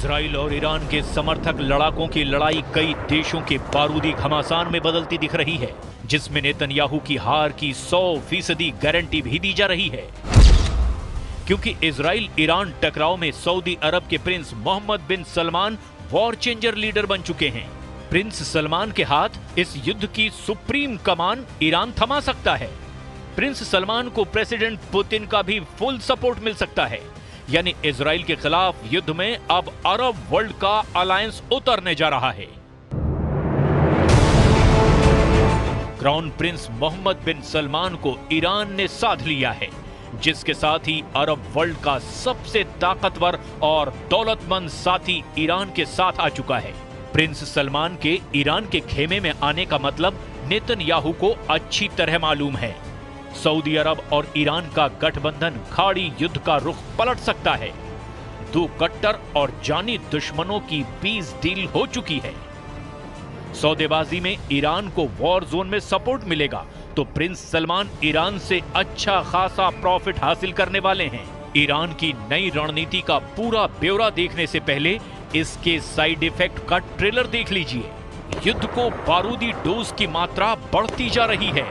Israel और Iran के समर्थक लड़ाकों की लड़ाई कई देशों के बारूदी घमासान में बदलती दिख रही है, जिसमें नेतन्याहू की हार की 100% गारंटी भी दी जा रही है। क्योंकि इजराइल ईरान टकराव में सऊदी अरब के प्रिंस मोहम्मद बिन सलमान वॉर चेंजर लीडर बन चुके हैं। प्रिंस सलमान के हाथ इस युद्ध की सुप्रीम कमान ईरान थमा सकता है। प्रिंस सलमान को प्रेसिडेंट पुतिन का भी फुल सपोर्ट मिल सकता है। यानी इजराइल के खिलाफ युद्ध में अब अरब वर्ल्ड का अलायंस उतरने जा रहा है। क्राउन प्रिंस मोहम्मद बिन सलमान को ईरान ने साध लिया है, जिसके साथ ही अरब वर्ल्ड का सबसे ताकतवर और दौलतमंद साथी ईरान के साथ आ चुका है। प्रिंस सलमान के ईरान के खेमे में आने का मतलब नेतन्याहू को अच्छी तरह मालूम है। सऊदी अरब और ईरान का गठबंधन खाड़ी युद्ध का रुख पलट सकता है। दो कट्टर और जानी दुश्मनों की पीस डील हो चुकी है। सौदेबाजी में ईरान को वॉर जोन में सपोर्ट मिलेगा तो प्रिंस सलमान ईरान से अच्छा खासा प्रॉफिट हासिल करने वाले हैं। ईरान की नई रणनीति का पूरा ब्यौरा देखने से पहले इसके साइड इफेक्ट का ट्रेलर देख लीजिए। युद्ध को बारूदी डोज की मात्रा बढ़ती जा रही है।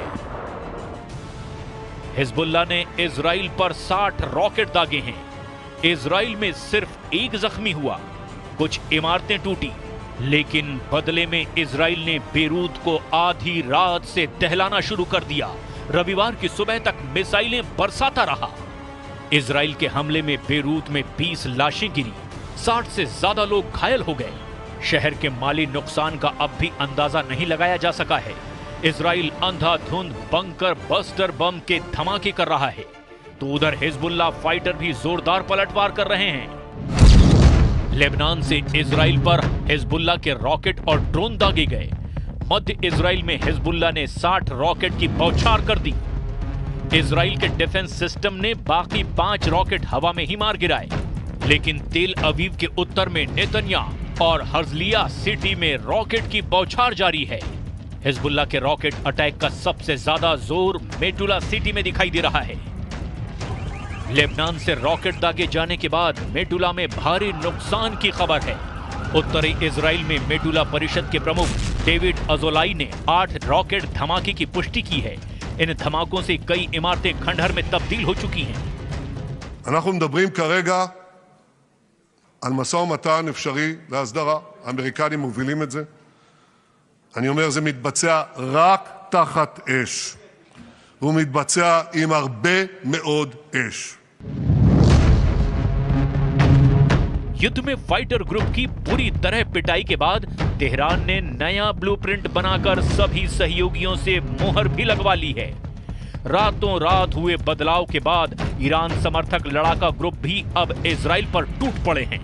हिजबुल्लाह ने इजराइल पर 60 रॉकेट दागे हैं। इजराइल में सिर्फ एक जख्मी हुआ, कुछ इमारतें टूटी, लेकिन बदले में इजराइल ने बेरूत को आधी रात से दहलाना शुरू कर दिया। रविवार की सुबह तक मिसाइलें बरसाता रहा। इजराइल के हमले में बेरूत में 20 लाशें गिरी, 60 से ज्यादा लोग घायल हो गए। शहर के माली नुकसान का अब भी अंदाजा नहीं लगाया जा सका है। इजराइल अंधाधुंध बंकर बस्टर बम के धमाके कर रहा है, तो उधर हिजबुल्लाह फाइटर भी जोरदार पलटवार कर रहे हैं। लेबनान से इजराइल पर हिजबुल्लाह के रॉकेट और ड्रोन दागे गए। मध्य इजराइल में हिजबुल्लाह ने 60 रॉकेट की बौछार कर दी। इजराइल के डिफेंस सिस्टम ने बाकी 5 रॉकेट हवा में ही मार गिराए, लेकिन तेल अवीव के उत्तर में नेतन्याह और हर्जलिया सिटी में रॉकेट की बौछार जारी है। हिजबुल्लाह के रॉकेट अटैक का सबसे ज्यादा जोर मेटुला सिटी में दिखाई दे रहा है। लेबनान से रॉकेट दागे जाने के बाद मेटुला में भारी नुकसान की खबर है। उत्तरी इजराइल में मेटुला परिषद के प्रमुख डेविड अजोलाई ने 8 रॉकेट धमाके की पुष्टि की है। इन धमाकों से कई इमारतें खंडहर में तब्दील हो चुकी हैं। אנחנו מדברים כרגע על משא ומתן אפשרי להסדרה. האמריקנים מובילים את זה. אני אומר, זה מתבצע רק תחת אש. והוא מתבצע עם הרבה מאוד אש. युद्ध में फाइटर ग्रुप की पूरी तरह पिटाई के बाद तेहरान ने नया ब्लूप्रिंट बनाकर सभी सहयोगियों से मोहर भी लगवा ली है। रातों रात हुए बदलाव के बाद ईरान समर्थक लड़ाका ग्रुप भी अब इजराइल पर टूट पड़े हैं।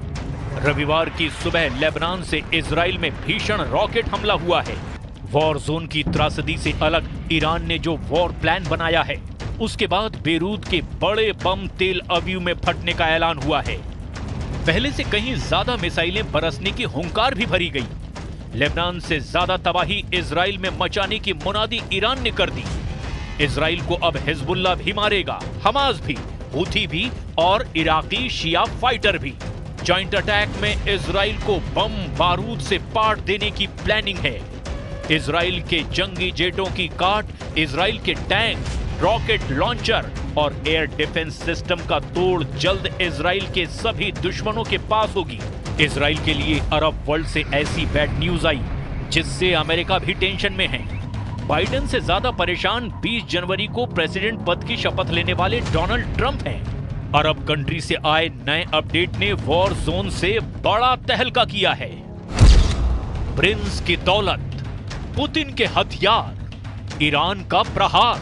रविवार की सुबह लेबनान से इजराइल में भीषण रॉकेट हमला हुआ है। वॉर जोन की त्रासदी से अलग ईरान ने जो वॉर प्लान बनाया है, उसके बाद बेरूत के बड़े बम तेल अवीव में फटने का ऐलान हुआ है। पहले से कहीं ज्यादा मिसाइलें बरसने की हुंकार भी भरी गई। लेबनान से ज्यादा तबाही इजराइल में मचाने की मुनादी ईरान ने कर दी। इजराइल को अब हिजबुल्लाह भी मारेगा, हमास भी, हूथी भी और इराकी शिया फाइटर भी। जॉइंट अटैक में इजराइल को बम बारूद से पाट देने की प्लानिंग है। इजराइल के जंगी जेटों की काट इजराइल के टैंक, रॉकेट लॉन्चर और एयर डिफेंस सिस्टम का तोड़ जल्द इजराइल के सभी दुश्मनों के पास होगी। इजराइल के लिए अरब वर्ल्ड से ऐसी बैड न्यूज आई जिससे अमेरिका भी टेंशन में है। बाइडेन से ज्यादा परेशान 20 जनवरी को प्रेसिडेंट पद की शपथ लेने वाले डोनाल्ड ट्रंप हैं। अरब कंट्री से आए नए अपडेट ने वॉर जोन से बड़ा तहलका किया है। प्रिंस की दौलत, पुतिन के हथियार, ईरान का प्रहार,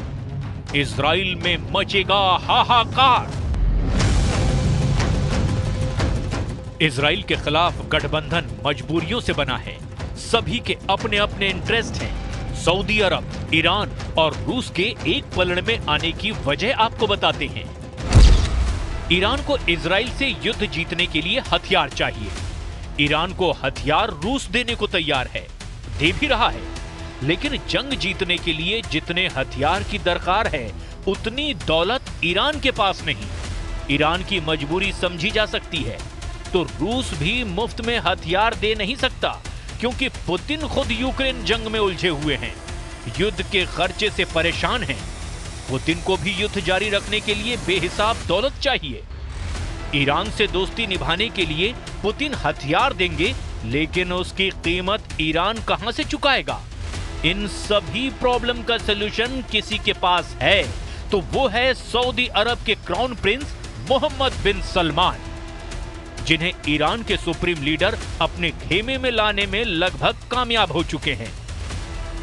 इजराइल में मचेगा हाहाकार। इजराइल के खिलाफ गठबंधन मजबूरियों से बना है। सभी के अपने अपने इंटरेस्ट हैं। सऊदी अरब, ईरान और रूस के एक पलड़े में आने की वजह आपको बताते हैं। ईरान को इजराइल से युद्ध जीतने के लिए हथियार चाहिए। ईरान को हथियार रूस देने को तैयार है, दे भी रहा है, लेकिन जंग जीतने के लिए जितने हथियार की दरकार है उतनी दौलत ईरान के पास नहीं। ईरान की मजबूरी समझी जा सकती है, तो रूस भी मुफ्त में हथियार दे नहीं सकता, क्योंकि पुतिन खुद यूक्रेन जंग में उलझे हुए हैं, युद्ध के खर्चे से परेशान हैं। पुतिन को भी युद्ध जारी रखने के लिए बेहिसाब दौलत चाहिए। ईरान से दोस्ती निभाने के लिए पुतिन हथियार देंगे, लेकिन उसकी कीमत ईरान कहां से चुकाएगा? इन सभी प्रॉब्लम का सलूशन किसी के पास है, तो वो है सऊदी अरब के क्राउन प्रिंस मोहम्मद बिन सलमान, जिन्हें ईरान के सुप्रीम लीडर अपने खेमे में लाने में लगभग कामयाब हो चुके हैं।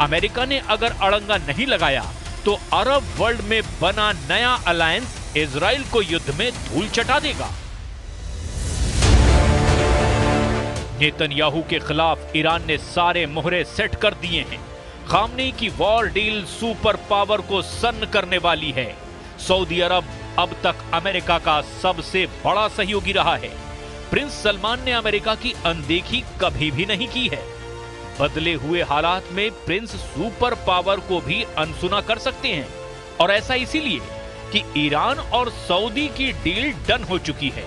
अमेरिका ने अगर अड़ंगा नहीं लगाया तो अरब वर्ल्ड में बना नया अलायंस इजराइल को युद्ध में धूल चटा देगा। नेतन्याहू के खिलाफ ईरान ने सारे मोहरे सेट कर दिए हैं। खामनेई की वॉर डील सुपर पावर को सन्न करने वाली है। सऊदी अरब अब तक अमेरिका का सबसे बड़ा सहयोगी रहा है। प्रिंस सलमान ने अमेरिका की अनदेखी कभी भी नहीं की है। बदले हुए हालात में प्रिंस सुपर पावर को भी अनसुना कर सकते हैं, और ऐसा इसीलिए कि ईरान और सऊदी की डील डन हो चुकी है।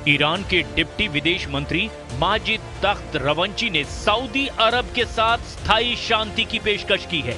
ईरान के डिप्टी विदेश मंत्री माजिद तख्त रवंची ने सऊदी अरब के साथ स्थायी शांति की पेशकश की है।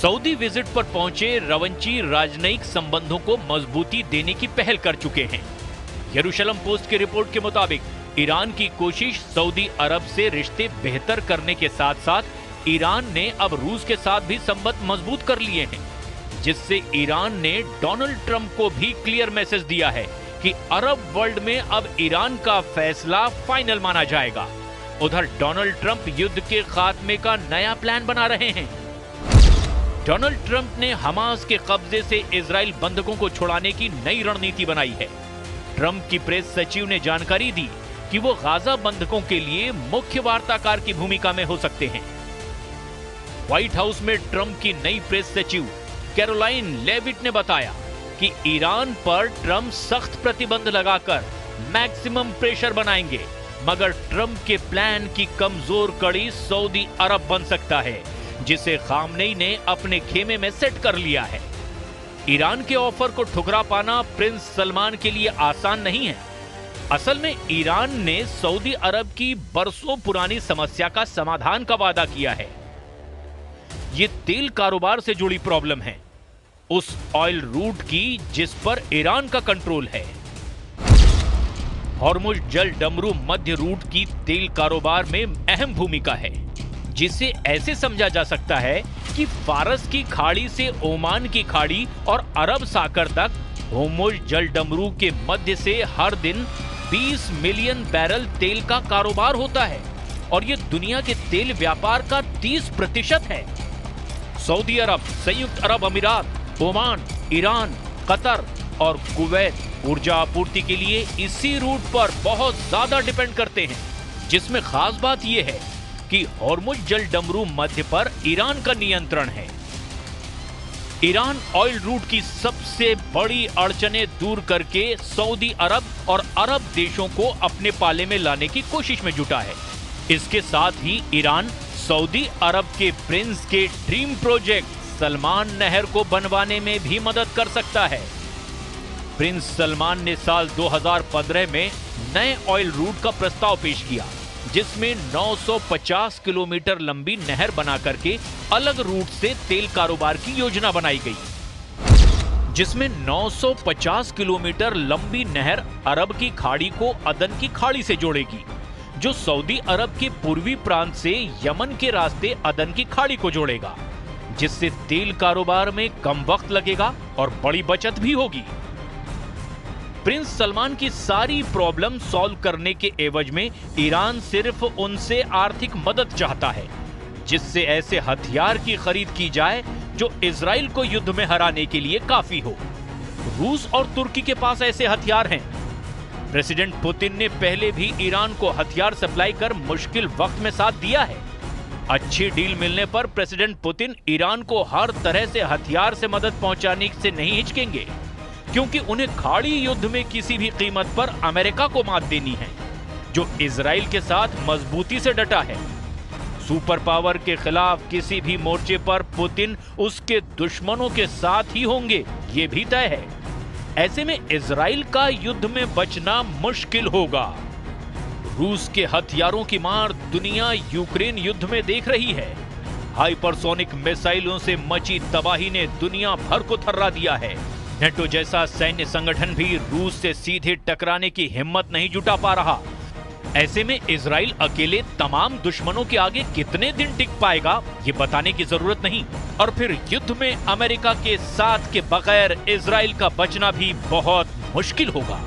सऊदी विजिट पर पहुंचे रवंची राजनयिक संबंधों को मजबूती देने की पहल कर चुके हैं। यरूशलम पोस्ट की रिपोर्ट के मुताबिक ईरान की कोशिश सऊदी अरब से रिश्ते बेहतर करने के साथ साथ ईरान ने अब रूस के साथ भी संबंध मजबूत कर लिए हैं, जिससे ईरान ने डोनाल्ड ट्रंप को भी क्लियर मैसेज दिया है कि अरब वर्ल्ड में अब ईरान का फैसला फाइनल माना जाएगा। उधर डोनाल्ड ट्रंप युद्ध के खात्मे का नया प्लान बना रहे हैं। डोनाल्ड ट्रंप ने हमास के कब्जे से इजराइल बंधकों को छुड़ाने की नई रणनीति बनाई है। ट्रंप की प्रेस सचिव ने जानकारी दी कि वो गाजा बंधकों के लिए मुख्य वार्ताकार की भूमिका में हो सकते हैं। व्हाइट हाउस में ट्रंप की नई प्रेस सचिव कैरोलाइन लेविट ने बताया कि ईरान पर ट्रंप सख्त प्रतिबंध लगाकर मैक्सिमम प्रेशर बनाएंगे, मगर ट्रंप के प्लान की कमजोर कड़ी सऊदी अरब बन सकता है, जिसे खामनेई ने अपने खेमे में सेट कर लिया है। ईरान के ऑफर को ठुकरा पाना प्रिंस सलमान के लिए आसान नहीं है। असल में ईरान ने सऊदी अरब की बरसों पुरानी समस्या का समाधान का वादा किया है। ये तेल कारोबार से जुड़ी प्रॉब्लम है, उस ऑयल रूट की जिस पर ईरान का कंट्रोल है। हॉर्मुज जल डमरू मध्य रूट की तेल कारोबार में अहम भूमिका है, जिसे ऐसे समझा जा सकता है कि फारस की खाड़ी से ओमान की खाड़ी और अरब सागर तक हॉर्मुज जल डमरू के मध्य से हर दिन 20 मिलियन बैरल तेल का कारोबार होता है, और ये दुनिया के तेल व्यापार का 30% है। सऊदी अरब, संयुक्त अरब अमीरात, ओमान, ईरान, कतर और कुवैत ऊर्जा आपूर्ति के लिए इसी रूट पर बहुत ज्यादा डिपेंड करते हैं, जिसमें खास बात यह है कि हॉर्मुज जल डमरू मध्य पर ईरान का नियंत्रण है। ईरान ऑयल रूट की सबसे बड़ी अड़चनें दूर करके सऊदी अरब और अरब देशों को अपने पाले में लाने की कोशिश में जुटा है। इसके साथ ही ईरान सऊदी अरब के प्रिंस के ड्रीम प्रोजेक्ट सलमान नहर को बनवाने में भी मदद कर सकता है। प्रिंस सलमान ने साल 2015 में नए ऑयल रूट का प्रस्ताव पेश किया, जिसमें 950 किलोमीटर लंबी नहर बना करके अलग रूट से तेल कारोबार की योजना बनाई गई, जिसमें 950 किलोमीटर लंबी नहर अरब की खाड़ी को अदन की खाड़ी से जोड़ेगी, जो सऊदी अरब के पूर्वी प्रांत से यमन के रास्ते अदन की खाड़ी को जोड़ेगा, जिससे तेल कारोबार में कम वक्त लगेगा और बड़ी बचत भी होगी। प्रिंस सलमान की सारी प्रॉब्लम सॉल्व करने के एवज में ईरान सिर्फ उनसे आर्थिक मदद चाहता है, जिससे ऐसे हथियार की खरीद की जाए जो इजराइल को युद्ध में हराने के लिए काफी हो। रूस और तुर्की के पास ऐसे हथियार हैं। प्रेसिडेंट पुतिन ने पहले भी ईरान को हथियार सप्लाई कर मुश्किल वक्त में साथ दिया है। अच्छी डील मिलने पर प्रेसिडेंट पुतिन ईरान को हर तरह से हथियार से मदद पहुंचाने से नहीं हिचकेंगे, क्योंकि उन्हें खाड़ी युद्ध में किसी भी कीमत पर अमेरिका को मात देनी है, जो इजराइल के साथ मजबूती से डटा है। सुपर पावर के खिलाफ किसी भी मोर्चे पर पुतिन उसके दुश्मनों के साथ ही होंगे, ये भी तय है। ऐसे में इजराइल का युद्ध में बचना मुश्किल होगा। रूस के हथियारों की मार दुनिया यूक्रेन युद्ध में देख रही है। हाइपरसोनिक मिसाइलों से मची तबाही ने दुनिया भर को थर्रा दिया है। नेटो जैसा सैन्य संगठन भी रूस से सीधे टकराने की हिम्मत नहीं जुटा पा रहा। ऐसे में इजराइल अकेले तमाम दुश्मनों के आगे कितने दिन टिक पाएगा, ये बताने की जरूरत नहीं। और फिर युद्ध में अमेरिका के साथ के बगैर इजराइल का बचना भी बहुत मुश्किल होगा।